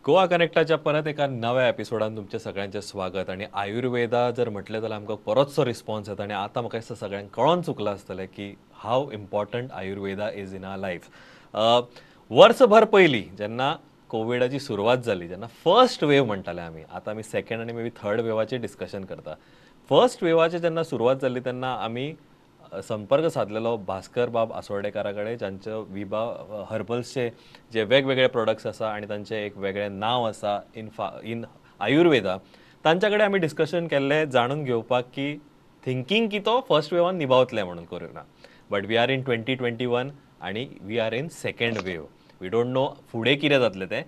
गोवा कनेक्टाच्या परत एका नव्या एपिसोडान तुमचे सगळ्यांचे स्वागत. आणि आयुर्वेदा जर म्हटलें जाल्यार आमकां बरोचसो रिस्पॉन्स येता. आणि आतां म्हाका दिसता सगळ्यांक कळोन चुकलां आसतलें की how important Ayurveda is in our life. वर्सभर पयलीं जेन्ना कोविडाची सुरवात जाली, जेन्ना फर्स्ट वेव म्हणटाले आमी, आतां आमी सेकंड आनी मे बी थर्ड वेवाचेर डिस्कशन करता. फर्स्ट वेवाची जेन्ना सुरवात जाल्ली तेन्ना आमी संपर्क साधलेलो भास्कर बाब आसोर्डेकारा कडेन, जांचे विभा हर्बल्सचे जे वेगवेगळे प्रोडक्ट्स आसा आणि तांचें एक वेगळें नांव आसा इन आयुर्वेदा. तांच्या कडेन आमी डिस्कशन केल्लें जाणून घेवपाक की थिंकींग की तो फर्स्ट वेवान निभावतले म्हणून corona. But we are in 2021 आणि we are in second wave. We don't know फुडें कितें जातलें तें.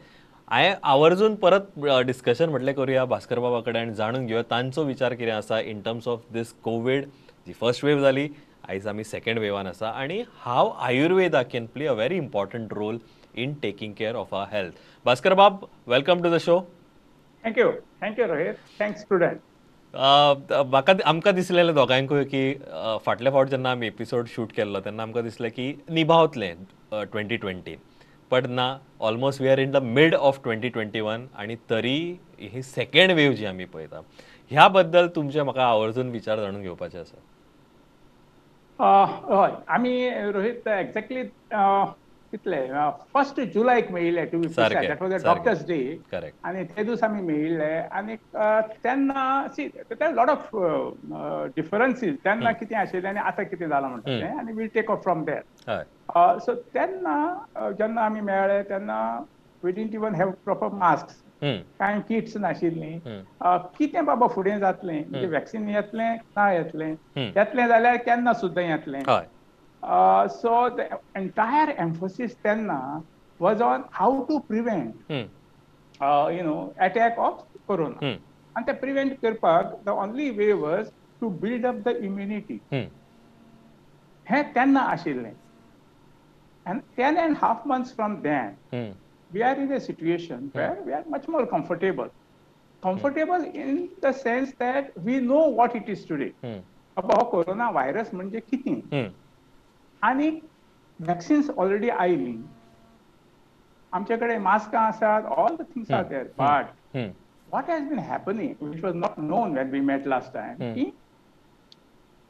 हांवें आवर्जून परत डिस्कशन म्हटलें करुया भास्कर बाबा कडेन आनी जाणून घेवया तांचो विचार कितें आसा in terms of this COVID. जी फर्स्ट वेव जाली, आयज आमी सेकंड वेवान आसा, आणि how Ayurveda can play a very important role in taking care of our health. Bhaskar Bab, welcome to the show. Thank you Rohit. Thanks student. म्हाका आमकां दिसलेलें दोगांयकूय की फाटल्या फावट जेन्ना आमी एपिसोड शूट केल्लो तेन्ना आमकां दिसलें की निभावतलें 2020. बट ना, almost we are in the mid of 2021 आणि तरी ही सेकंड वेव जी आमी पळयता, ह्या बद्दल तुमचे म्हाका आवर्जून विचार जाणून घेवपाचे आसा. हय, आमी रोहित एक्झॅक्टली कितले 1 जुलैक मेळिल्ले to be precise. That was a doctors day. Correct. आणि ते दीस आमी मेळिल्ले. आणि तेन्ना सी लॉट ऑफ डिफरन्सीस तेन्ना कितें आशिल्लें आनी आतां कितें जालां म्हणटा तें, आनी will take off from there. हय. सो तेन्ना जेन्ना आमी मेळ्ळे तेन्ना we didn't even have proper mask, कांय किट्स नाशिल्लीं. कितें बाबा फुडें जातलें, म्हणजे वॅक्सिन येतलें ना येतलें, येतलें जाल्यार केन्ना सुद्दां येतलें. हय. सो द एंटायर एम्फोसीस तेन्ना was on how to prevent attack of corona. आनी ते प्रिव्हेंट करपाक the only way was to build up the immunity. हें तेन्ना आशिल्लें. And 10.5 months from then, we are in a situation where we are much more comfortable. Comfortable in the sense that we know what it is today. अब हो corona virus म्हणजे कितें, आणि vaccines already oily, आमचे कडेन मास्कां आसात, all the things are there. But what has been happening, which was not known when we met last time, की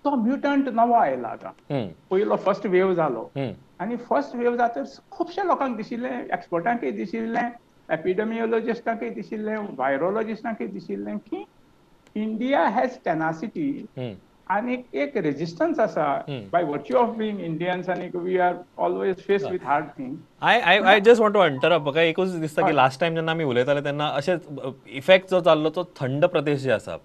तो म्युटंट नवो आयला आतां. पयलो फर्स्ट वेव जालो, आणि फर्स्ट वेव जाता खुबशे लोकांक दिशिल्लें, एक्सपर्टांकय दिशिल्लें, एपिडेमियोलॉजिस्टांकय दिशिल्लें, व्हायरोलॉजिस्टांकय दिशिल्लें की इंडिया हॅज टेनासिटी आणि एक रेजिस्टन्स आसा by virtue of being Indians, आणि we are always face with hard thing. I just want to interrupt. म्हाका एकूच दिसता की लास्ट टायम जेन्ना आमी उलयताले तेन्ना अशेंच इफेक्ट जो जाल्लो तो थंड प्रदेश जे आसा,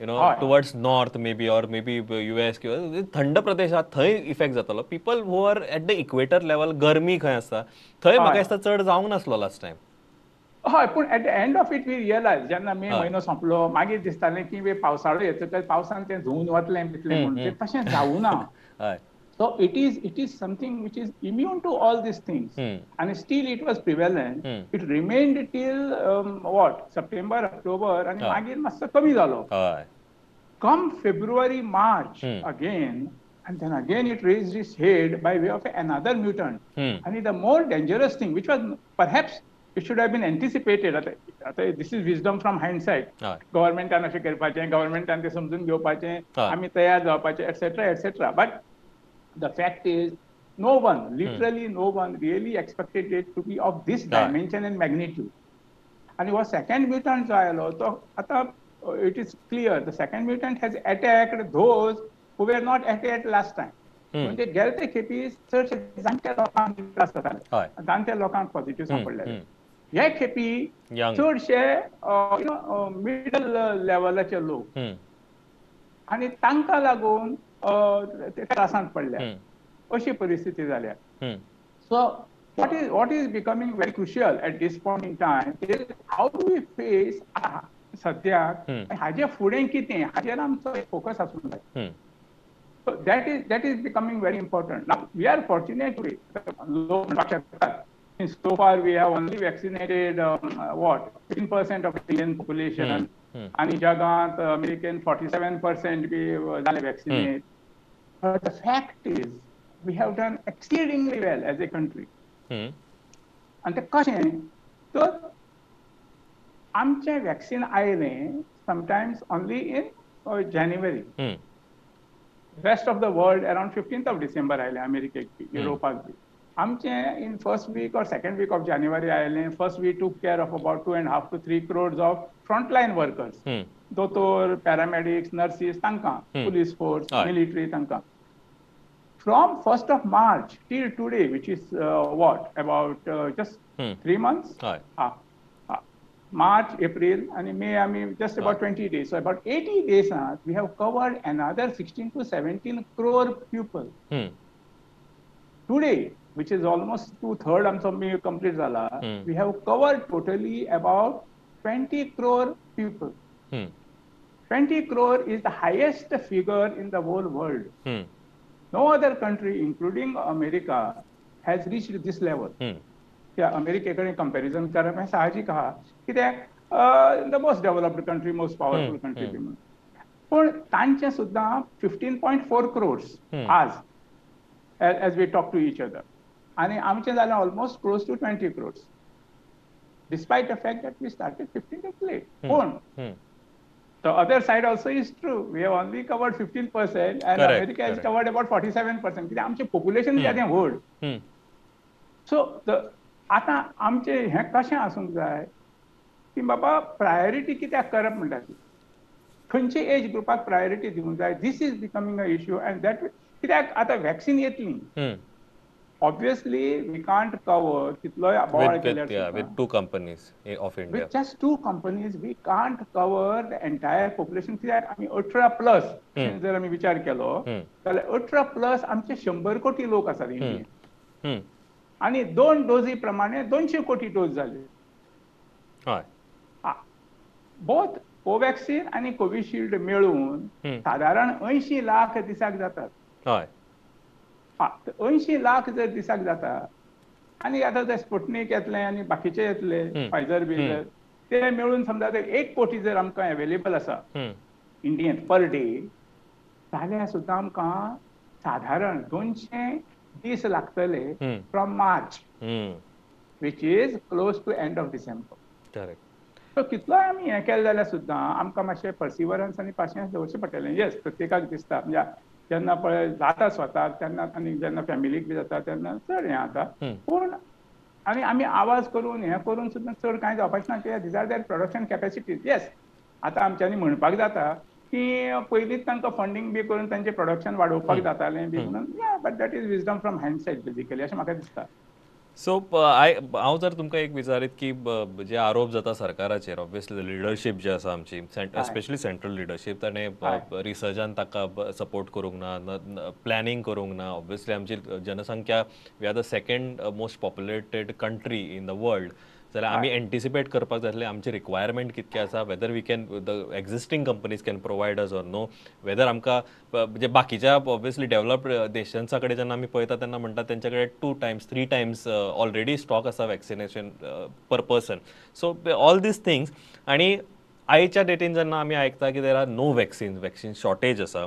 towards north may be, or may be US, किंवा थंड प्रदेश आसा थंय इफेक्ट जातालो. People who are at the equator level, गरमी खंय आसता थंय म्हाका दिसता चड जावंक नासलो लास्ट टायम. हय, पूण at the end of it we realise, जेन्ना मे म्हयनो सोंपलो, मागीर दिसतालें की पावसाळो येतकच पावसान तें धुवन वतलें बितलें म्हणून. तें तशें जावुना. So it is something which is immune to all these things, and still it was prevalent. It remained till September, October, and मागीर मातसो कमी जालो. Come February, March again, and then again it raised its head by way of another mutant. And the more dangerous thing, which was perhaps it should have been anticipated. This is wisdom from hindsight. Government अशें करपाचें, government तें समजून घेवपाचें, आमी तयार जावपाचें, etc. etc. But the fact is, no one, literally no one, really expected it to be of this dimension and magnitude. And what second mutant जो आयलो तो आता it is clear the second mutant has attacked those who were not attacked last time. म्हणजे गेले ते खेपी चडशे जाणटे लोकांक त्रास जाताले, जाणटे लोकांक पॉझिटिव्ह सांपडलेले. हे खेपी चडशे मिडल लेवलाचे लोक, आणि तांकां लागून त्रासांत पडल्या, अशी परिस्थिती जाल्या. So what is becoming very crucial at this point in time is how do we face सद्याक हाजे फुडें कितें, हाजेर आमचो फोकस आसूंक जाय. So that is becoming very important. Now we are fortunate so far we have only vaccinated 15% of the Indian population, आणि जगात अमेरिकेन 47% बी जाले vaccinate. But the fact is we have done exceedingly well as a country. And the कशें तर आमचे vaccine आयलें sometimes only in जानेवारी. Rest of the world around 15th of December आयलें अमेरिकेक बी, युरोपाक बी. आमचे इन फर्स्ट वीक और सेकंड वीक ऑफ जानेवारी आयलें. First we took care of about 2.5 to 3 crores of frontline workers. दोतोर, पॅरामेडिक्स, नर्सीस तांकां, पुलीस फोर्स, मिलिटरी तांकां. From 1st of March till today, which is what, about just 3 months? March, April, and May, I mean, just about 20 days. So about 80 days, we have covered another 16 to 17 crore people. Today, which is almost 2/3 आमचो complete जाला, we have covered totally about 20 crore people. 20 crore is the highest figure in the whole world. No other country, including America, has reached this level. त्या अमेरिकेकडे comparison करप हें साहजीक आहा, कित्याक the most developed country, most powerful country बी म्हणून. पूण तांचे सुद्दां 15.4 crores आज, as we talk to each other, आनी आमचें जालें almost close to 20 crores, despite the fact that we started 15 days late. पूण the other side also is true. We have only covered 15%, and Correct, America has covered about 47%. कित्याक आमचें population ज्यादा व्हड. So आतां आमचें हें कशें आसूंक जाय की बाबा प्रायोरिटी कित्याक करप म्हणटा ती, खंयचे एज ग्रुपाक प्रायोरिटी दिवंक जाय. This is becoming a issue, and that कित्याक आतां वॅक्सीन येतली. Obviously, we can't cover kitloy board with 2 companies of India. With just 2 companies, we can't cover the entire population. I mean, 18+ जर आम्ही विचार केलो जाल्यार 18+ आमचे 100 कोटी लोक आसात इंडियेंत, आणि 2 डोजी प्रमाणे 200 कोटी डोस झाले. बोथ कोवॅक्सिन आणि कोविशिल्ड मिळून साधारण 80 लाख दिसाक जातात. 80 लाख जर दिसाक जाता, आणि आता ते स्पुटनिक येतले आणि बाकीचे येतले, फायझर बिझर, ते मिळून समजा 1 कोटी जर आमकां अवेलेबल आसा इंडियेंत पर डे, जाल्यार सुद्दां आमकां साधारण 200 दीस लागतले from March, which is close to end of December. So कितलोय आमी हें केलें जाल्यार सुद्दां आमकां मातशें पर्सिवरन्स आनी पाशियन्स दवरचें पडटलें. येस, प्रत्येकाक दिसता, म्हणजे जेन्ना पळय जाता स्वताक तेन्ना, आनी जेन्ना फॅमिलीक बी जाता तेन्ना चड हें जाता. पूण आमी आवाज करून हें करून सुद्दां चड कांय जावपाचें ना, कित्याक these are there production capacities. Yes, आतां आमच्यांनी म्हणपाक जाता की पयलींच तांकां फंडींग बी करून तांचें प्रोडक्शन वाडोवपाक जातालें बी म्हणून. Yeah, but that is wisdom from hindsight basically, अशें म्हाका दिसता. सो हांव जर तुमकां एक विचारीत की जे आरोप जाता सरकाराचेर, ऑब्वियसली लिडरशीप जी आसा आमची, स्पेशली सेंट्रल लिडरशीप, ताणें रिसर्चान ताका सपोर्ट करूंक ना, प्लॅनिंग करूंक ना. ऑब्वियसली आमची जनसंख्या, we are the second most populated country in the world, जाल्यार आमी एंटिसिपेट करपाक जाय आमचे रिक्वायरमेंट कितके आसा, whether we can, the existing companies can provide us or no, whether आमकां म्हणजे बाकीच्या ऑब्वियसली डेव्हलप्ड देशांचा कडेन जेन्ना आमी पळयता तेन्ना म्हणटा तेंच्या कडेन 2 times 3 times ऑलरेडी स्टॉक आसा vaccination per person. So all these things, आनी आयच्या डेटीन जेन्ना आमी आयकता की there are no vaccine shortage आसा,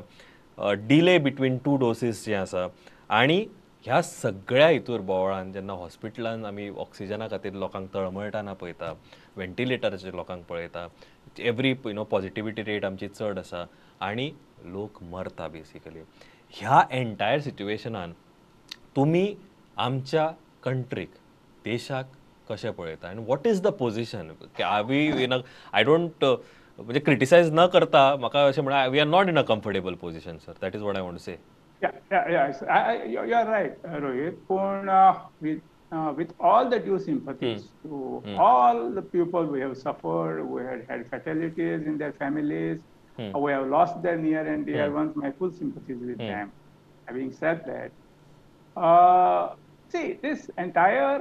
डिले बिटवीन 2 doses जे आसा, आणि ह्या सगळ्या हितूर बोवाळान जेन्ना हॉस्पिटलान आमी ऑक्सिजना खातीर लोकांक तळमळटाना पळयता, व्हेंटिलेटराचेर लोकांक पळयता, एवरी पॉझिटिव्हिटी रेट आमची चड आसा, आनी लोक मरता बेसिकली. ह्या एंटायर सिच्युएशनान तुमी आमच्या कंट्रीक, देशाक कशें पळयता, आनी what is the position? I don't म्हणजे क्रिटिसायज न करता, म्हाका अशें म्हणा, we are not in a comfortable position, sir. That is what I want to say. You are right, Rohit. With all the due sympathies to all the people who have suffered, who had fatalities in their families, who have lost their near and dear ones, my full sympathies with them. Having said that, see, this entire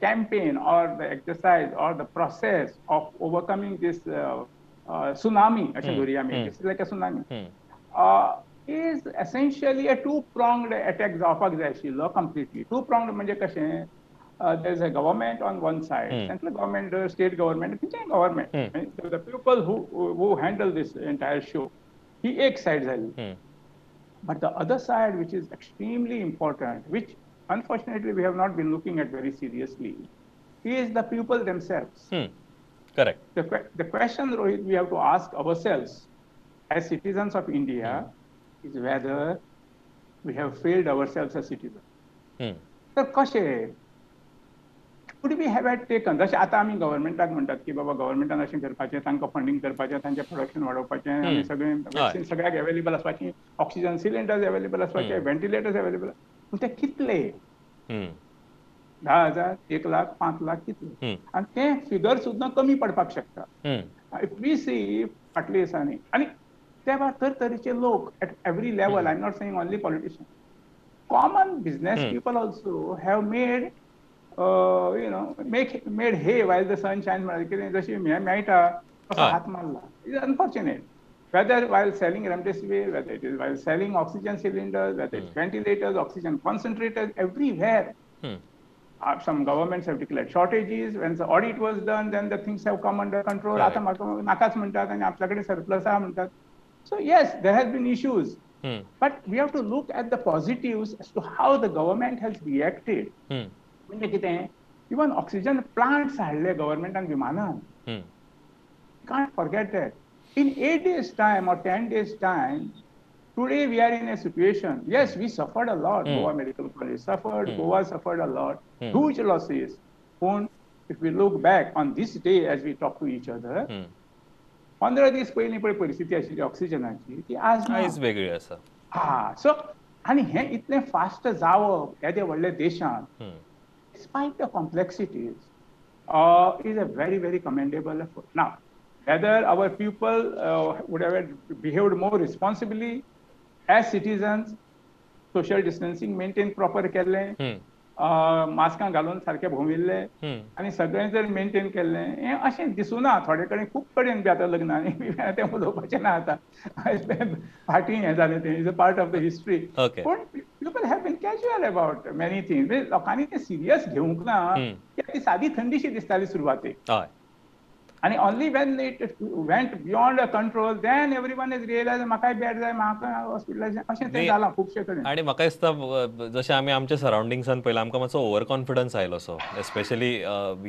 campaign or the exercise or the process of overcoming this tsunami, this is like a tsunami, is essentially a two-pronged attack जावपाक जाय आशिल्लो completely. Two-pronged म्हणजे कशें, there is a government on one side, central government, state government, government, the people who handle this entire show, ही एक side झाली. But the other side, which is extremely important, which unfortunately we have not been looking at very seriously, is the people themselves. Correct. The question, Rohit, we have to ask ourselves as citizens of India is whether we have failed ourselves as citizens. तर कशे कुड we have had taken, जशें आतां आमी गव्हर्मेंटाक म्हणटात की बाबा गव्हर्मेंटान अशें करपाचें, तांकां फंडींग करपाचें, तांचें प्रोडक्शन वाडोवपाचें, आनी सगळें वॅक्सीन सगळ्याक अवेलेबल आसपाची, ऑक्सिजन सिलिंडर्स अवेलेबल आसपाचे, व्हेंटिलेटर्स अवेलेबल, पूण ते कितले? 10,000, 1,00,000, 5,00,000 कितले? आनी ते फिगर सुद्दां कमी पडपाक शकता. इफ वी सी फाटल्या दिसांनी, आनी त्या भायर तरेतरेचे लोक at every level, I am not saying only politician, common business people also have made made hay while the sun shines. जशी मेळटा तसो हात मारला. It's unfortunate. Whether while selling remdesivir, whether it is while selling oxygen cylinders, whether it's ventilators, oxygen concentrators, everywhere. Some governments have declared shortages. When the audit was done, then the things have come under control. आता नाकाच म्हणतात आणि आपल्याकडे surplus आहा म्हणतात. So yes, there has been issues. But we have to look at the positives as to how the government has reacted. म्हणजे कितें, even oxygen plants हाडले गव्हर्मेंटान विमानान. Can't forget that. In 8 days' time or 10 days' time, today we are in a situation. Yes, we suffered a lot. Goa Medical College suffered. Goa suffered a lot. Huge losses. But if we look back on this day as we talk to each other, 15 दीस पयलीं पळय परिस्थिती आशिल्ली ऑक्सिजनाची, ती आज वेगळी आसा. So आनी हें इतलें फास्ट जावप येदे व्हडल्या देशांत, despite the complexities, is a very, very commendable effort. Now, whether our people would have behaved more responsibly as citizens, social distancing maintained proper केल्लें, मास्कां घालून सारके भोंविल्ले आनी सगळें जर मेंटेन केल्लें, हें अशें दिसूना. थोडे कडेन खूब कडेन बी आतां लग्नांनी तें उलोवपाचें ना आतां, फाटीं हें जालें तें, is a part of the history. पूण people have been casual about many things. लोकांनी तें सिरियस घेवंक ना. ती सादी थंडीशी दिसताली सुरवातेक, आणि only when it went beyond control, then everyone has realized म्हाकाय बॅड जाय, म्हाका हॉस्पिटलायझेशन, अशें तें जालां खुबशे कडेन. आणि म्हाका दिसता जशें आमी आमच्या सरावंडिंग्सान पळयलां, आमकां मातसो ओवर कॉन्फिडन्स आयलो सो, एस्पेशली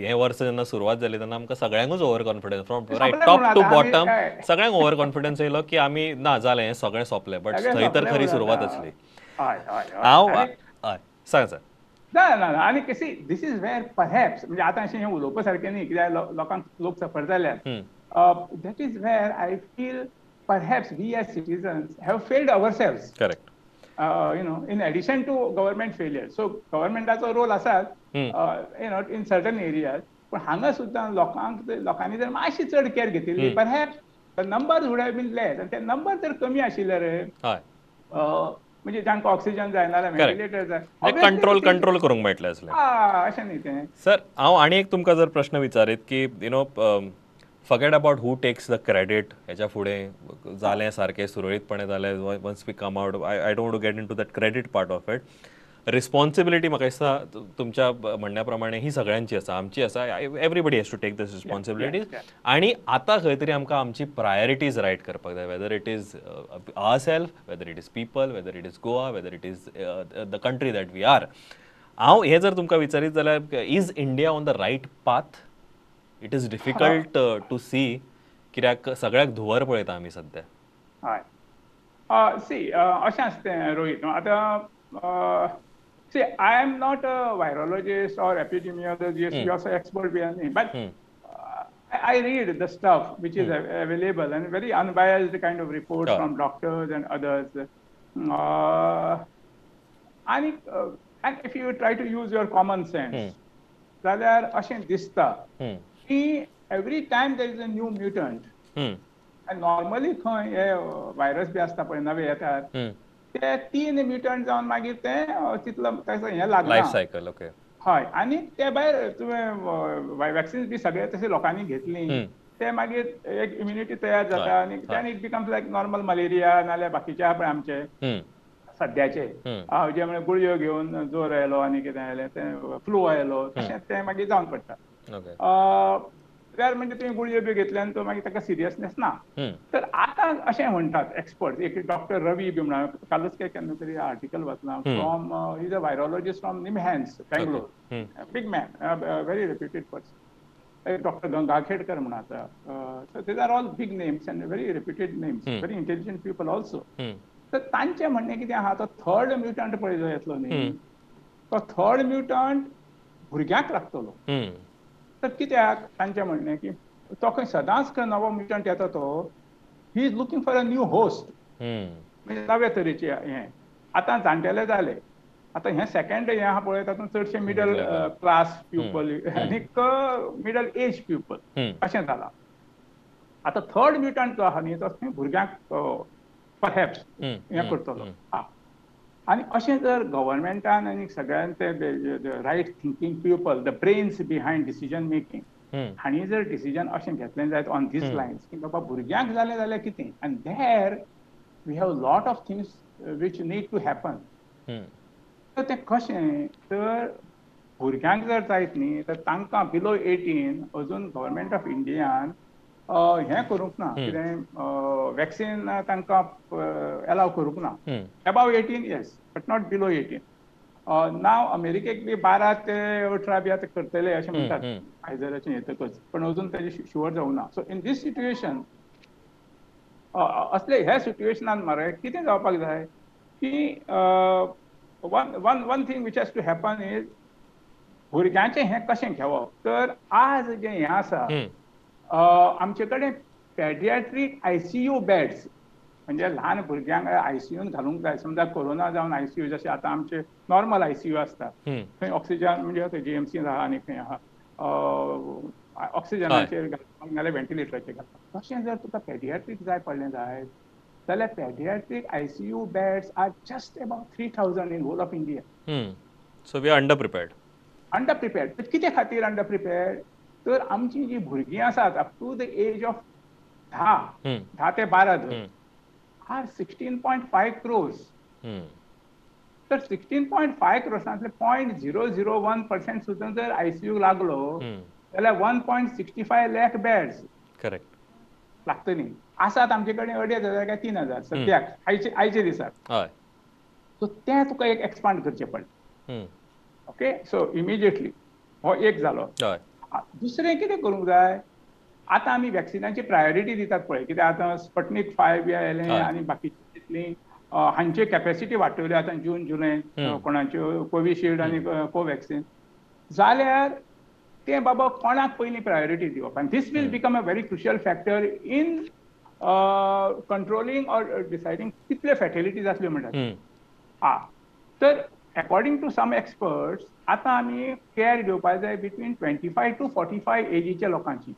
हें वर्स जेन्ना सुरवात जाली तेन्ना आमकां सगळ्यांकूच over confidence, from right top to bottom सगळ्यांक ओवर कॉन्फिडन्स येयलो की आमी ना जालें हें सगळें सोंपलें. बट थंय तर खरी सुरवात आसली. सांग सर. ना ना ना, आनी कशी दिस इज वेर परहॅप्स, म्हणजे आतां अशें हें उलोवपा सारकें न्ही, कित्याक लोकांक लोक सफर जाल्यात. That is where I feel perhaps we as citizens have failed ourselves. Correct. in addition to government failure. So governmentaचो रोल आसात in certain areas, पण हांगा सुद्दां लोकांनी जर मातशी चड केअर घेतिल्ली, perhaps the numbers would have been less. आणि ते नंबर जर कमी आशिल्ले रे, म्हणजे जांकां ऑक्सिजन जाय नाल्यार व्हेंटिलेटर जाय, कंट्रोल करूंक मेळटलें आसलें. अशें न्ही तें. सर, हांव आनी एक तुमकां जर प्रश्न विचारीत की forget about who takes the credit, हेच्या फुडें जालें सारकें सुरळीतपणे जालें, once we come out, I don't want to get into that credit part of it. Responsibility म्हाका दिसता तुमच्या म्हणण्या प्रमाणे ही सगळ्यांची आसा, आमची आसा. Everybody has to take this responsibilities. आणि आतां खंय तरी आमकां आमची प्रायोरिटीज रायट करपाक जाय, whether it is our self, whether it is people, whether it is Goa, whether it is the country that we are. हांव हें जर तुमकां विचारीत जाल्यार is India on the right path? It is difficult to see, कित्याक सगळ्याक धुंवर पळयता आमी सध्या. हय, सी अशें आसता तें रोहित. आतां see, I am not a virologist or epidemiologist, you're an expert behind me, but I read the stuff which is available and very unbiased kind of reports from doctors and others. And if you try to use your common sense, जाल्यार अशें दिसता की every time there is a new mutant, and normally खंय हे virus बी आसता पळय नवे येतात, ते 3 म्युटंट जावन मागीर ते तितलो हें लागना लायफ सायकल. ओके. हय, आनी ते भायर तुवें वॅक्सिन्स बी सगळे तशें लोकांनी घेतली, ते मागीर एक इम्युनिटी तयार जाता आनी then it becomes like normal malaria नाल्यार बाकीचे आहा पळय आमचे सद्याचे, जे म्हणजे गुळयो घेवन जोर आयलो आनी कितें आयलें तें फ्लू आयलो, तशें तें मागीर जावन पडटा. त्यार म्हणजे तुवें गुळयो बी घेतल्यान तो मागीर ताका सिरियसनेस ना. तर आतां अशें म्हणटात एक्सपर्ट, एक डॉक्टर रवी बी म्हणून, कालच केन्ना तरी आर्टिकल वाचलां from, is a virologist from NIMHANS, Bangalore, big man, very reputed person. Doctor Gangakhedkar म्हणून आसा. So these are all big names and very reputed names, very intelligent people also. तर तांचें म्हणणें कितें आहा, तो थर्ड म्युटंट पळय जो येतलो न्ही, तो थर्ड म्युटंट भुरग्यांक लागतलो. तर कित्याक तांचें म्हणणें की तो खंय सदांच खंय नवो म्युटंट येता तो, he is looking for a new host, म्हणजे नव्या तरेचे हें. आतां जाणटेले जाले, आतां हें सेकंड हें आहा पळय तातूंत चडशे मिडल क्लास पीपल आनीक मिडल एज पीपल अशें जालां. आतां थर्ड म्युटंट जो आहा न्ही, तो खंय भुरग्यांक परहॅप्स हें करतलो. आनी अशें जर गव्हर्मेंटान आनी सगळ्यान ते right thinking people, the brains behind decision making, हांणी जर डिसिजन अशें घेतलें जायत ऑन दीस लायन्स की बाबा भुरग्यांक जालें जाल्यार कितें, आनी there we have lot of things which need to happen. तर तें कशें, तर भुरग्यांक जर जायत न्ही, तर तांकां बिलो 18 अजून गव्हर्मेंट ऑफ इंडियान हें करूंक ना, कितें वॅक्सीन तांकां एलाव करूंक ना. Above 18 yes, but not below 18. नाव अमेरिकेक बी 12 ते 18 बी आतां करतले अशें म्हणटात फायझराचें येतकच, पण अजून ताजें शुअर जावंक ना. सो इन दीस सिट्युएशन, असले ह्या सिट्युएशनान मरे कितें जावपाक जाय की one thing which has to happen is भुरग्यांचें हें कशें घेवप. तर आज जें हें आसा, आमचे कडेन पॅडियाट्रीक आयसीयू बेड्स, म्हणजे ल्हान भुरग्यांक आयसीयून घालूंक जाय. समजा कोरोना जावन आयसीयू जशें आतां आमचे नॉर्मल आयसीयू आसता, थंय ऑक्सिजन म्हणजे जीएमसीन आहा आनी खंय आहा ऑक्सिजनाचेर घालपाक नाजाल्यार व्हेंटिलेटराचेर घालपाक. तशें जर तुका पॅडियाट्रीक जाय पडलें जायत जाल्यार paediatric ICU beds are just about 3000 in whole of India. So we are under prepared. Under prepared. कितें खातीर अंडर प्रिपेर्ड, तर आमची जी भुरगीं आसात up to the age of 10 ते 12 धर, आर 16.5 crores. तर 16.5 crores 0.001% सुद्दां जर आयसीयू लागलो जाल्यार 1.65 lakh बेड्स करेक्ट लागतली. आसात आमचे कडेन 2,500 काय 3,000 सद्याक आयचे दिसाक. सो तें तुका एक एक्सपांड करचें पडलें. ओके, सो इमिजिएटली हो एक जालो. दुसरें कितें करूंक जाय, आतां आमी वॅक्सिनाची प्रायोरिटी दितात पळय, कित्याक आतां स्पुटनिक 5 येयलें आनी बाकीची जितलीं हांची कॅपॅसिटी वाडटल्यो आतां जून जुलय कोणाच्यो कोविशिल्ड आनी कोवॅक्सीन जाल्यार तें बाबा कोणाक पयलीं प्रायोरिटी दिवप. आनी this will become a very crucial factor in controlling or deciding कितल्यो फॅटिलिटी जातल्यो म्हणटात. तर अकॉर्डिंग टू सम एक्सपर्ट्स आतां आमी केअर घेवपाक जाय बिटवीन 25 to 45 एजीच्या लोकांची.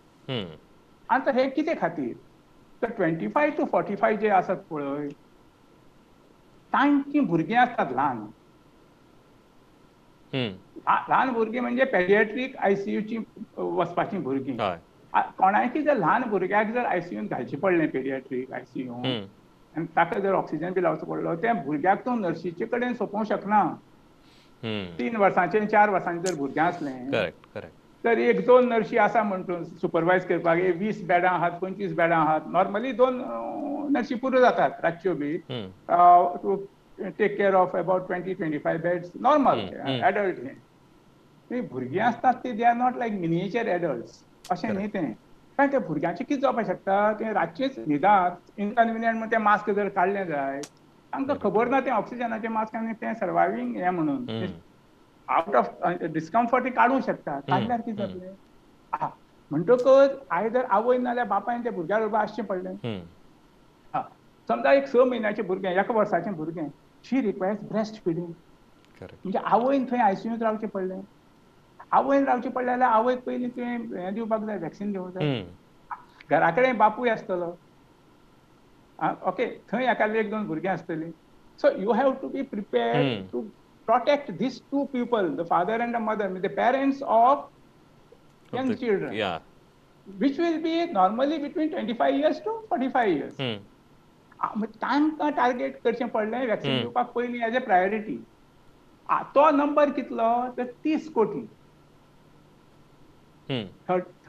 आतां हें कितें खातीर, तर 25 to 45 जे आसात पळय तांचीं भुरगीं आसतात ल्हान. ल्हान भुरगीं म्हणजे पॅडियाट्रीक आयसीयूची वचपाचीं भुरगीं. कोणायची जर ल्हान भुरग्याक जर आयसीयून घालचें पडलें पॅडियाट्रीक आयसीयू आनी ताका जर ऑक्सिजन बी लावचो पडलो, त्या भुरग्याक तूं नर्शीचे कडेन सोंपोवंक शकना. 3 वर्सांचें 4 वर्सांचें जर भुरगें आसलें तर 1-2 नर्शी आसा म्हणटून सुपरवायज करपाक. 20 बेडां आहात, 25 बेडां आहात, नॉर्मली 2 नर्शी पुरो जातात रातच्यो be to take care of about 20-25 beds normal adult. हें भुरगीं आसतात ती they are not like miniature adults अशें न्ही तें. कारण त्या भुरग्यांचें कितें जावपाक शकता, तें रातचेच न्हिदात इनकन्विनियंट म्हणून तें मास्क जर काडलें जाय, तांकां खबर ना तें ऑक्सिजनाचें मास्क आनी तें सर्वायवींग हें म्हणून आउट ऑफ डिस्कम्फर्ट काडूंक शकता. काडल्यार कितें जातलें, म्हणटकच आयदर आवय नाल्यार बापायन त्या भुरग्या बरोबर आसचें पडलें. समजा एक 6 म्हयन्याचें भुरगें, 1 वर्साचें भुरगें, शी रिक्वायर्स ब्रेस्ट फिडींग, म्हणजे आवयन थंय आयसीयूंत रावचें पडलें. आवयन रावचें पडलें जाल्यार आवयक पयलीं तुवें हें दिवपाक जाय, वॅक्सीन दिवंक जाय. घरा कडेन बापूय आसतलो, ओके, थंय एकाली 1-2 भुरगीं आसतलीं. So you have to be prepared to protect these two people, the father and the mother, the parents of young children, which will be normally between 25 years to 45 years. तांकां टार्गेट करचें पडलें vaccine दिवपाक पयलीं as a priority. तो number कितलो, तर 30 कोटी.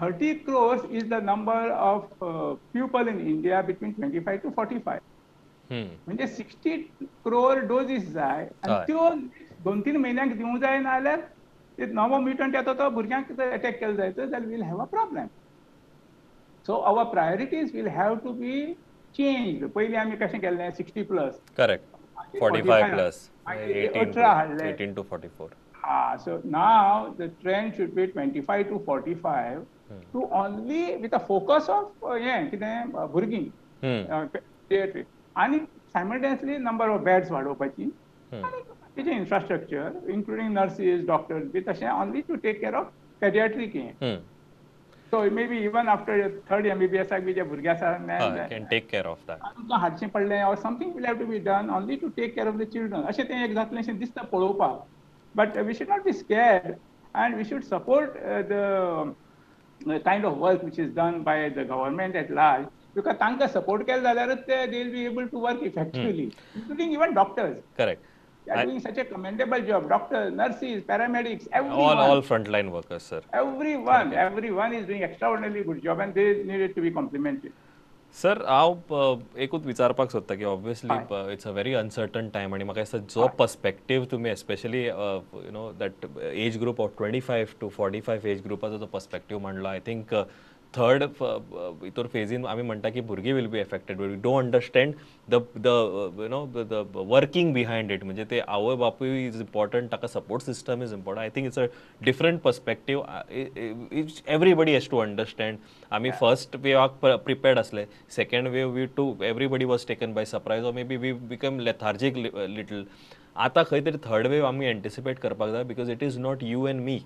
30 crores is the number of people in India between 25 to 45. म्हणजे 60 crore डोजीस जाय, आनी त्यो 2-3 म्हयन्यांक दिवंक जाय, नाल्यार नवो म्युटंट येता तो भुरग्यांक अटॅक केलो जायत जाल्यार will have a problem. So our priorities will have to be change. पयलीं आमी कशें केल्लें 60+. करेक्ट. 45+. 18 हाडले. 18 to 44. So now the trend should be 25 to 45 to only with a focus of भुरगीं pediatric आणि simultaneously number of beds वाडोवपाची आणि बाकीचे infrastructure including nurses, doctors बी तशें only to take care of pediatric. So maybe even after 3rd MBBS B J भुरगे आसा can take care of that. आमकां हाडचें पडलें or something will have to be done only to take care of the children. अशें तें एक जातलें अशें दिसता पळोवपाक. But we should not be scared, and we should support the kind of work which is done by the government at large. Because तांकां support केलें जाल्यारूच they will be able to work effectively, including even doctors. Correct. They are doing such a commendable job. Doctors, nurses, paramedics, everyone. All frontline workers, sir. Everyone is doing extraordinarily good job, and they needed to be complimented. Sir हांव एकूच विचारपाक सोदता की obviously it's a very uncertain time आनी म्हाका दिसता जो perspective तुमी especially you know that age group of 25 to 45 age ग्रुपाचो जो पर्स्पेक्टीव मांडलो आय थिंक थर्ड हितूर फेजीन आमी म्हणटा की भुरगीं will be affected we don't understand the you know the working behind it म्हणजे ते आवय बापूय इज इम्पॉर्टंट ताका support system is important I think it's a different perspective everybody has to understand आमी फर्स्ट वेवाक प्रिपेर्ड आसले second wave we to everybody was taken by surprise or maybe we become lethargic little आतां खंय तरी third wave आमी anticipate करपाक जाय because it is not you and me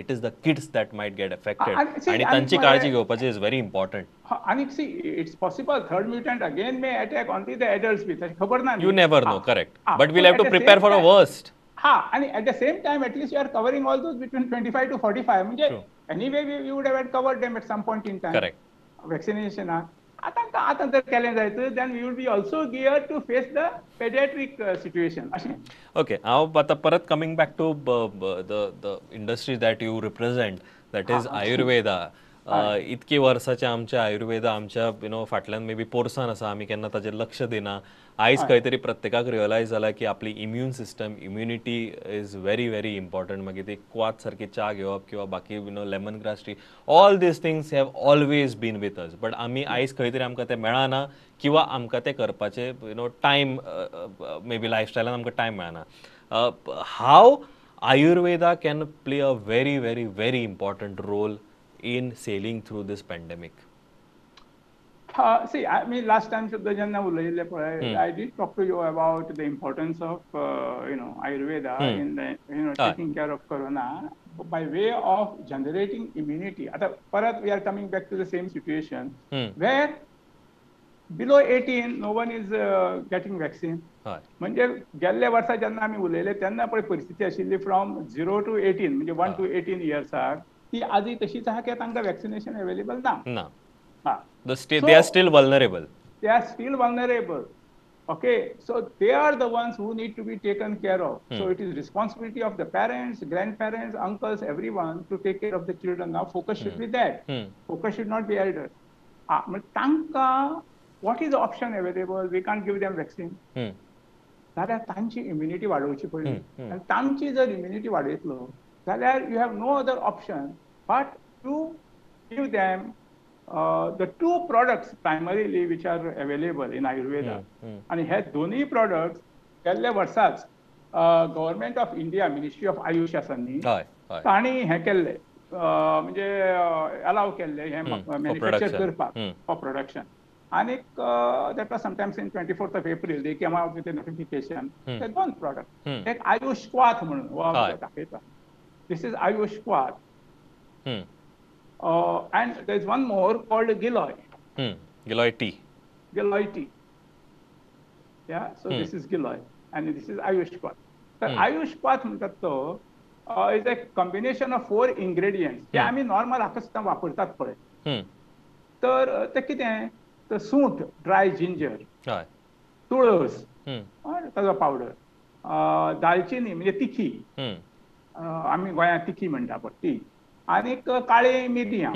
it is the kids that might get affected आणि तांची काळजी घेवपाची is very important. आणि see it's possible third mutant again may attack only the adults with खबर ना. You never know, correct. But we'll have to prepare for the worst. आणि at the same time at least you are covering all those between 25 to 45 म्हणजे anyway we would have covered them at some point in time. Correct. Vaccination आता जर केलें जायत then we will be also geared to face the pediatric situation. Okay, हांव आतां परत coming back to the industry that you represent, that is Ayurveda. इतकी वर्साचे आमचे आयुर्वेदा आमच्या यू नो फाटल्यान मे बी पोरसान आसा आमी केन्ना ताचेर लक्ष दिना आयज खंय तरी प्रत्येकाक रियलायज जाला की आपली immune system immunity is very very important मागीर ती क्वाथ सारकी च्या घेवप किंवा बाकी you know lemon grass tea all these things have always been with us but आमी आयज खंय तरी आमकां तें मेळना किंवा आमकां तें करपाचे you know time maybe लायफस्टायलान आमकां टायम मेळना how Ayurveda can play a very very very important role in sailing through this pandemic? See, I mean, last time I did talk to you about the importance of Ayurveda in the taking care of corona by way of generating immunity. Parat we are coming back to the same situation where below 18 no one is getting vaccine. म्हणजे गेल्ल्या वर्सा जेन्ना आमी उलयले तेन्ना पळय परिस्थिती आशिल्ली फ्रॉम 0 to 18 म्हणजे 1 to 18 इयर्साक ती आजूय तशीच आहा की तांकां वॅक्सिनेशन अवेलेबल ना. They are still vulnerable. They are still vulnerable. Okay, so they are the ones who need to be taken care of. So it is responsibility of the parents, grandparents, uncles, everyone to take care of the children. Now focus should be that. Focus should not be elder. Tanka, what is the option available? We can't give them vaccine. जाल्यार तांची immunity वाडोवची पडली आनी तांची जर immunity वाडयतलो जाल्यार you have no other option but to give them the two products primarily which are available in Ayurveda. And हे दोन्ही products गेल्ल्या वर्साच government of India ministry of AYUSH आसा न्ही तांणी हे केल्ले म्हणजे अलाव केल्ले हे मॅन्युफॅक्चर करपाक for production. And that was sometimes in 24th of April they came out with a notification that one product एक आयुष क्वाथ म्हणून दाखयता. This is Ayush Quad. And there's one more called Giloy. Giloy tea. Giloy tea. Yeah, so this is Giloy. And this is Ayush Quad. So Ayush Quad is a combination of 4 ingredients. जे आमी normal आकस्तान वापरतात पळय. तर ते कितें तर सूंठ dry ginger तुळस ताजो पावडर दालचिनी म्हणजे तिखी आमी गोंयांत तिखी म्हणटा पळय ती आनीक काळी मिरयां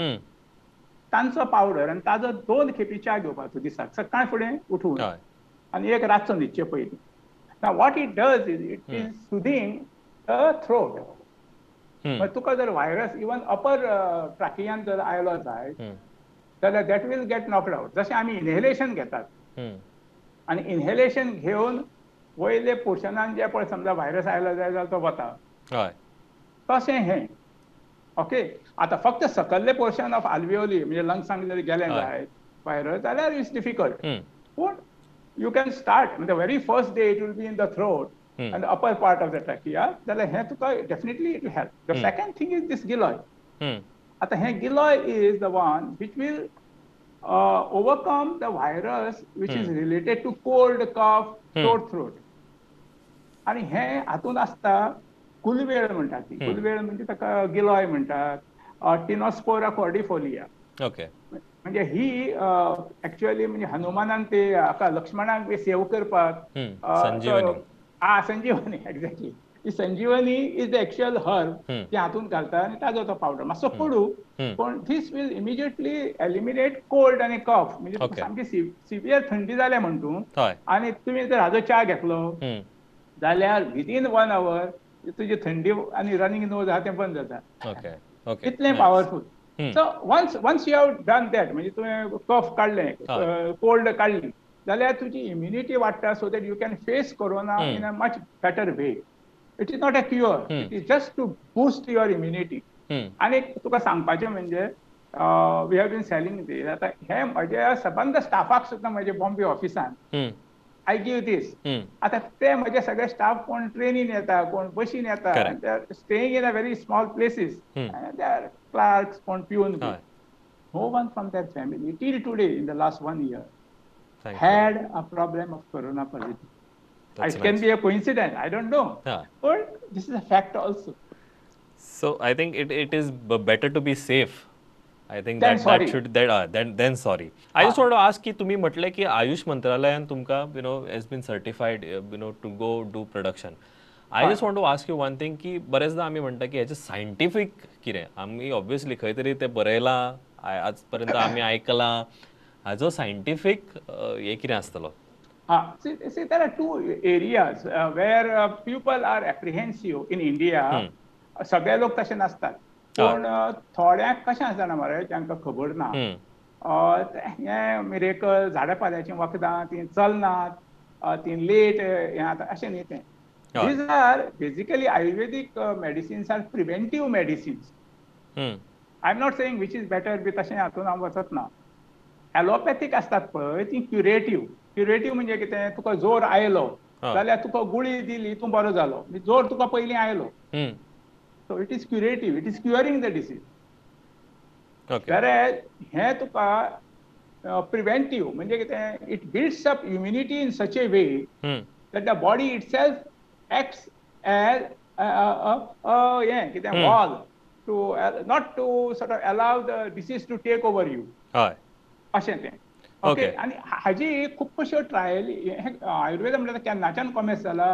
तांचो पावडर आनी ताजो 2 खेपी च्या घेवपाचो दिसाक सकाळ फुडें उठून आनी एक रातचो न्हिदचे पयलीं. Now what it does is it is soothing the throat. तुका जर व्हायरस इवन अपर ट्राकियान जर आयलो जायत जाल्यार that will get knocked out. जशें आमी इनहेलेशन घेतात आनी इनहेलेशन घेवन वयले पोर्शनान जे पळय समजा व्हायरस आयलो जाल्यार तो वता, तशें हें. ओके, आतां फक्त सकल्ले पोर्शन ऑफ आल्विओली म्हणजे लंग्सांक जर गेलें जायत व्हायरस जाल्यार इट्स डिफिकल्ट. पूण you can start the very first day it will be in the throat and the upper part of the trachea, जाल्यार हें तुका definitely it will help. The second thing is this giloy. आता हें giloy is the one which will overcome the virus which is related to cold, cough, sore throat. आणि हें हातून आसता कुलवेळ म्हणटात ती. कुलवेळ म्हणजे ताका गिलॉय म्हणटात, टिनोस्पोरा कॉर्डिफोलिया. ओके, म्हणजे ही ऍक्च्युअली म्हणजे हनुमानान ते हाका लक्ष्मणाक बी सेव करपाक संजीवनी एक्झॅक्टली. ही Sanjeevani is the actual herb ती हातून घालता आनी ताजो तो पावडर मातसो कडू, पण this will immediately eliminate cold आनी कफ. म्हणजे तुका सामकी सिवियर थंडी जाल्या म्हण तूं आनी तुमी जर हाजो च्या घेतलो जाल्यार विदीन 1 hour तुजी थंडी आनी रनिंग नोज आहा तें बंद जाता. इतलें powerful. So once you have done that, म्हणजे तुवें कफ काडलें, कोल्ड काडली, जाल्यार तुजी इम्युनिटी वाडटा so that you can face corona in a much better way. It is not a cure, it is just to boost your immunity. आनी तुका सांगपाचें म्हणजे we have been selling these. आतां हें म्हज्या सबंद स्टाफाक सुद्दां म्हज्या बॉम्बे ऑफिसान आय गिव दीस. आतां ते म्हजे सगळे स्टाफ कोण ट्रेनीन येता, कोण बशीन येता, staying in a very small places, they are clerks, कोण पिऊन. No one from their family till today in the last 1 year had a problem of corona positive. It can be a coincidence, I don't know, but this is a fact also. So I think it is better to be safe. I think then sorry. I just want to ask की तुम्ही म्हटले की आयुष मंत्रालयान तुमका has been certified to go do production. I just want to ask you one thing की बरेचदा आम्ही म्हणता की याचे सायंटिफिक कितें आम्ही ऑब्वियसली खंय तरी ते बरयलां, आज पर्यंत आम्ही ऐकलां, हाजो सायंटिफिक हे कितें आसतलो? See, there are two areas where people are apprehensive in India. सगळे लोक तशे नासतात, पूण थोड्यांक कशें आसता मरे जांकां खबर ना, हें मिरेकल झाडां पाल्याचीं वखदां ती चलनात, ती लेट हें आतां अशें न्ही तें. These are basically Ayurvedic medicines are preventive medicines. I'm not saying which is better, बी तशें हातून हांव वचत ना. ॲलोपॅथीक असतात पळय ती क्युरेटिव्ह. क्युरेटिव्ह म्हणजे कितें, तुका जोर आयलो जाल्यार तुका गुळी दिली तूं बरो जालो. जोर तुका पयलीं आयलो, so it is curative, it is curing the disease. Whereas हें तुका प्रिव्हेंटिव्ह म्हणजे कितें, it builds up immunity in such a way that the body itself acts as a wall to not to sort of allow the disease to take over you. अशें तें. Okay, आनी हाजी खुबश्यो ट्रायली आयुर्वेद म्हणटा केन्नाच्यान कॉमेस जाला,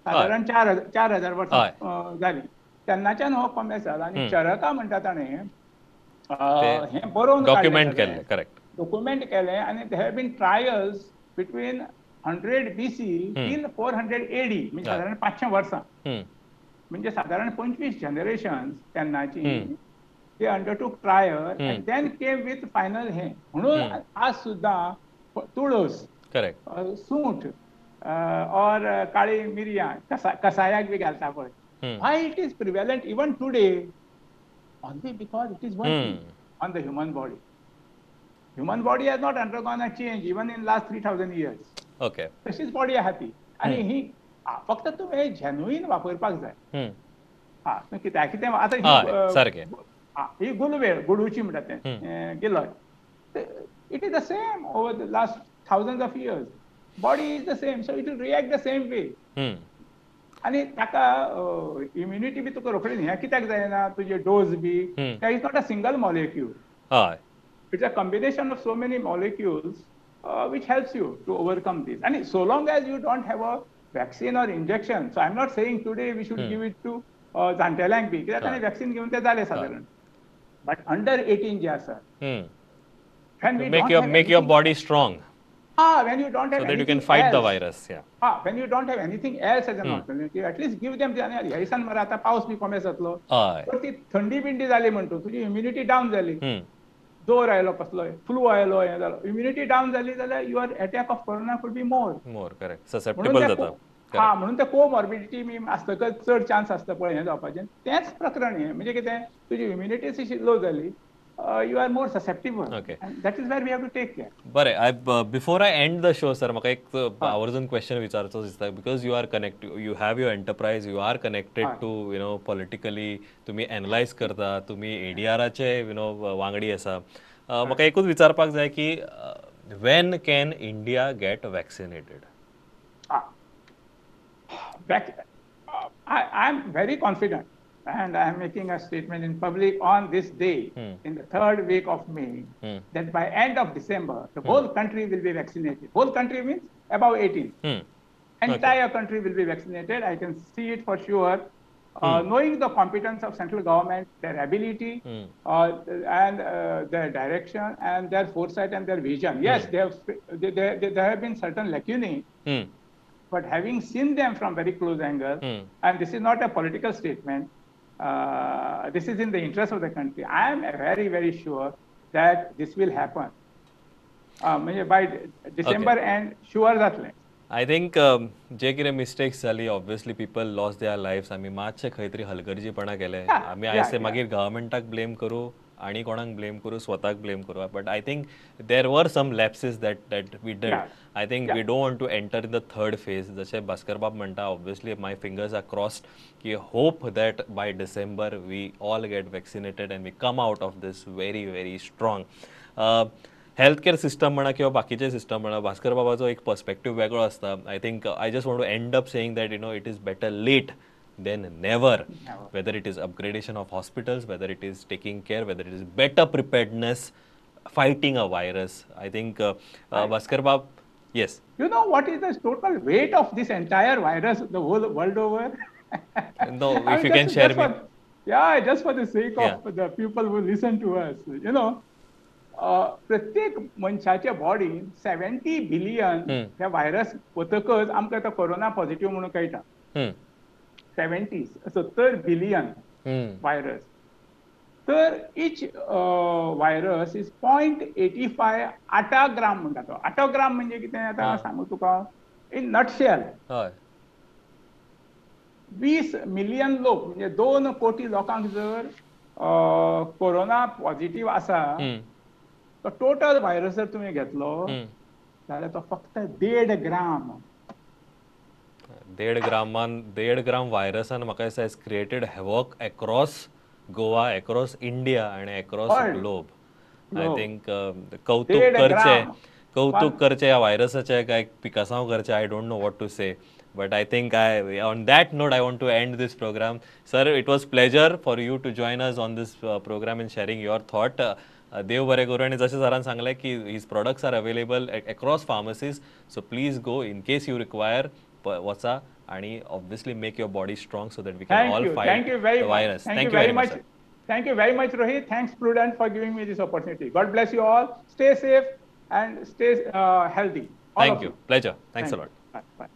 सादारण 4,000 वर्सां जाली तेन्नाच्यान हो कॉमेस जाला. आनी चरका म्हणटा ताणें हें बरोवन डॉक्युमेंट केलें, करेक्ट, डॉक्युमेंट केलें. आनी they have been trials between 100 BC till 400 AD, म्हणजे साधारण 500 वर्सां, म्हणजे साधारण 25 generations तेन्नाची. they undertook trial and then came with final हे. म्हणून आज सुद्दां तुळस, सूंठ और काळी मिरयां कसायाक बी घालता पळय. why it is prevalent even today? Only because it is working on the human body. Human body has not undergone a change even in last 3,000 years. Okay, तशीच बॉडी आहा ती. आनी ही फक्त तुवें जेन्युइन वापरपाक जाय. कित्याक कितें आतां ही गुलवेळ, गुडूची म्हणटात तें गिलोय, it is the same over the last thousands of years. Body is the same, so it will react the same way. आनी ताका इम्युनिटी बी तुका रोखडीच हें कित्याक जायना, तुजे डोस बी, is not a single molecule. It's a combination of so many molecules which helps you to overcome this. And so long as you don't have a vaccine or injection, so I'm not saying today we should give it to जाणटेल्यांक बी, कित्याक ताणें vaccine घेवन ते जाले सादारण. But under 18 जे आसा, make your body strong. when you don't have So that you can anything fight the else. virus. Yeah. When you don't have anything else as an alternative, at least give them. ह्या दिसान मरे आता पावस बी कमी जातलो. हय. पण ती थंडी बिंडी जाली म्हणतो तुझी इम्युनिटी डाऊन झाली. हम्म. जोर आयलो कसलोय, फ्लू आयलो, हे जालो, इम्युनिटी डाऊन झाली जाल्यार your attack of corona could be more. Correct. Susceptible जाता. म्हणून ते कोमॉर्बिडिटी बी आसतकच चड चान्स आसता पळय हें जावपाचें. तेंच प्रकरण हें. म्हणजे कितें तुजी इम्युनिटी लो जाली, you are more susceptible. Okay. And that is where we have to take care. बरें, before I end the show sir, म्हाका एक आवर्जून क्वेश्चन विचारचो दिसता, because you are connected, you have your enterprise, you are connected to politically, तुम्ही analyse करता, तुम्ही एडीआराचे वांगडी आसा. म्हाका एकूच विचारपाक जाय की when can India get vaccinated? I am very confident, and I am making a statement in public on this day, in the 3rd week of May, that by end of December, the whole country will be vaccinated. Whole country means above 18. Entire country will be vaccinated. I can see it for sure. Knowing the competence of central government, their ability, and their direction, and their foresight and their vision. Yes, there have been certain lacunae, but having seen them from very close angle, and this is not a political statement, this is in the interest of the country. I am very, very sure that this will happen. By December end, sure जातलें. I think जे कितें mistakes जाली, obviously people loss there लायफ्स. आमी मातशे खंय तरी हलगर्जीपणा केले. आमी आयज मागीर गव्हर्मेंटाक ब्लेम करू आणि कोणाक ब्लेम करू, स्वताक ब्लेम करू. But I think there were some lapses that we did. I think we don't want to enter in the third phase. जशें भास्कर बाब म्हणटा, obviously my fingers are crossed की hope that by December we all get vaccinated and we come out of this very very strong. Health care system म्हणा किंवा बाकीचे system म्हणा, भास्कर बाबाचो एक perspective वेगळो असता. I think I just want to end up saying that it is better late than never. Whether it is upgradation of hospitals, whether it is taking care, whether it is better preparedness, fighting a virus. I think Bhaskar Bab, yes. You know what is the total weight of this entire virus the whole world over? No, if you can share me. Just for the sake of the people who listen to us, प्रत्येक मनशाच्या बॉडीन 70 billion ह्या virus वतकच आमकां आतां corona positive म्हणून कळटा. 70 billion virus. तर इच virus is 0.85 8 ग्राम म्हणटा तो. 8 ग्राम म्हणजे कितें आतां सांगू तुका इन नटशेल. 20 मिलियन लोक म्हणजे 2 कोटी लोकांक जर कोरोना पॉझिटिव्ह आसा, तो टोटल व्हायरस जर तुम्ही घेतलो जाल्यार तो फक्त 1.5 ग्राम. 1.5 ग्राम व्हायरसान म्हाका दिसता is created havoc across Goa, across India आणि अक्रॉस ग्लोब. आय थिंक कौतुक करचे ह्या व्हायरसाचे काय पिकासांव करचे, I don't know what to say. But I think on that note, I want to end this program. Sir, it was pleasure for you to join us on this program and sharing your thought. देव बरें करूं. आणि जशें सरान सांगलें की these products are available across pharmacies, so please go in case you require. वचा आणि obviously make your body strong so that we can all fight the virus. Thank you very much. Thank you very much, Rohit. Thanks, Prudent, for giving me this opportunity. God bless you all. Stay safe and stay healthy. Thank you. Pleasure. Thanks a lot. Bye.